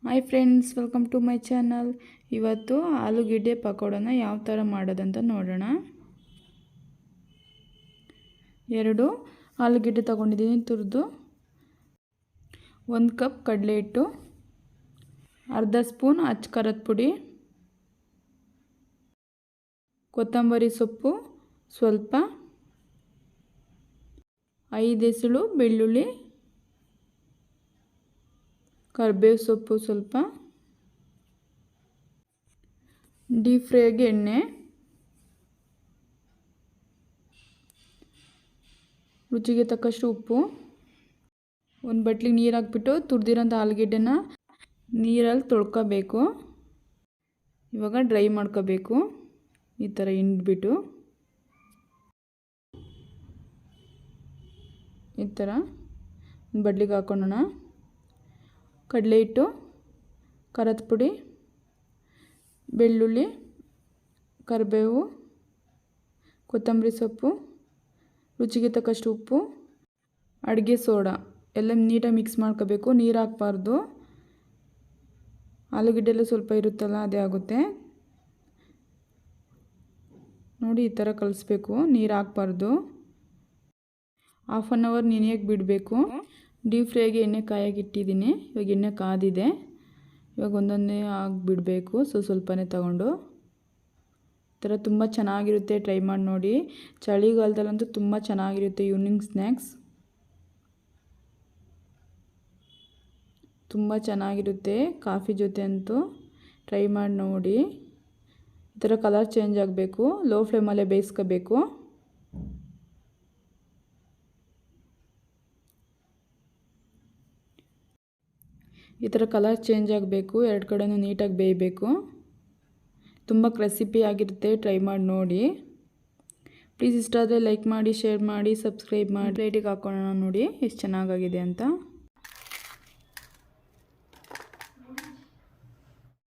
Hi friends, welcome to my channel. ಇವತ್ತು ಆಲೂಗೆಡ್ಡೆ ಪಕೋಡನ ಯಾವ ಥರ ಮಾಡೋದಂತ ನೋಡೋಣ. 2 ಆಲೂಗೆಡ್ಡೆ ತಗೊಂಡಿದ್ದೀನಿ ತುರಿದು, 1 ಕಪ್ ಕಡಲೆ ಹಿಟ್ಟು, ಅರ್ಧ ಸ್ಪೂನ್ ಅಚ್ಚ ಖಾರದ ಪುಡಿ, ಕೊತ್ತಂಬರಿ ಸೊಪ್ಪು ಸ್ವಲ್ಪ, 5 ಎಸಳು ಬೆಳ್ಳುಳ್ಳಿ, ಕರಿಬೇವು ಸೊಪ್ಪು ಸ್ವಲ್ಪ, ಡೀಪ್ ಫ್ರೈಗೆ ಎಣ್ಣೆ, ರುಚಿಗೆ ತಕ್ಕಷ್ಟು ಉಪ್ಪು, ಒಂದು ಬಟ್ಲಿಗೆ ನೀರು ಹಾಕ್ಬಿಟ್ಟು ತುರಿದಿರೋಂಥ ಆಲೂಗೆಡ್ಡೆನ ನೀರಲ್ಲಿ ತೊಳ್ಕೊಬೇಕು. ಇವಾಗ ಡ್ರೈ ಮಾಡ್ಕೋಬೇಕು. ಈ ಥರ ಹಿಂಡ್ಬಿಟ್ಟು ಈ ಥರ ಒಂದು ಬಟ್ಲಿಗೆ ಹಾಕೊಳ್ಳೋಣ. ಕಡಲೆ ಹಿಟ್ಟು, ಖಾರದ ಪುಡಿ, ಬೆಳ್ಳುಳ್ಳಿ, ಕರಿಬೇವು, ಕೊತ್ತಂಬರಿ ಸೊಪ್ಪು, ರುಚಿಗೆ ತಕ್ಕಷ್ಟು ಉಪ್ಪು, ಅಡುಗೆ ಸೋಡಾ ಎಲ್ಲ ನೀಟಾಗಿ ಮಿಕ್ಸ್ ಮಾಡ್ಕೋಬೇಕು. ನೀರು ಹಾಕಬಾರ್ದು, ಆಲೂಗೆಡ್ಡೆಲ್ಲ ಸ್ವಲ್ಪ ಇರುತ್ತಲ್ಲ ಅದೇ ಆಗುತ್ತೆ ನೋಡಿ. ಈ ಥರ ಕಲಿಸ್ಬೇಕು, ನೀರು ಹಾಕಬಾರ್ದು. 1/2 ಅವರ್ ನೆನೆಯೋಕ್ಕೆ ಬಿಡಬೇಕು. ಡೀಪ್ ಫ್ರೈಗೆ ಎಣ್ಣೆ ಕಾಯಾಗಿ ಇಟ್ಟಿದ್ದೀನಿ. ಇವಾಗ ಎಣ್ಣೆ ಕಾದಿದೆ. ಇವಾಗ ಒಂದೊಂದೇ ಆಗಿಬಿಡಬೇಕು, ಸ್ವಲ್ಪನೇ ತಗೊಂಡು. ಈ ಥರ ತುಂಬ ಚೆನ್ನಾಗಿರುತ್ತೆ, ಟ್ರೈ ಮಾಡಿ ನೋಡಿ. ಚಳಿಗಾಲದಲ್ಲಂತೂ ತುಂಬ ಚೆನ್ನಾಗಿರುತ್ತೆ. ಈವ್ನಿಂಗ್ ಸ್ನ್ಯಾಕ್ಸ್ ತುಂಬ ಚೆನ್ನಾಗಿರುತ್ತೆ, ಕಾಫಿ ಜೊತೆ ಅಂತೂ ಟ್ರೈ ಮಾಡಿ ನೋಡಿ. ಈ ಥರ ಕಲರ್ ಚೇಂಜ್ ಆಗಬೇಕು, ಲೋ ಫ್ಲೇಮಲ್ಲೇ ಬೇಯಿಸ್ಕೋಬೇಕು. ಈ ಥರ ಕಲರ್ ಚೇಂಜ್ ಆಗಬೇಕು, 2 ಕಡೆನೂ ನೀಟಾಗಿ ಬೇಯಬೇಕು. ತುಂಬ ಕ್ರಿಸ್ಪಿ ಆಗಿರುತ್ತೆ, ಟ್ರೈ ಮಾಡಿ ನೋಡಿ. ಪ್ಲೀಸ್ ಇಷ್ಟ ಆದರೆ ಲೈಕ್ ಮಾಡಿ, ಶೇರ್ ಮಾಡಿ, ಸಬ್ಸ್ಕ್ರೈಬ್ ಮಾಡಿ. ಪ್ಲೇಟಿಗೆ ಹಾಕ್ಕೊಳ್ಳೋಣ ನೋಡಿ ಎಷ್ಟು ಚೆನ್ನಾಗಾಗಿದೆ ಅಂತ.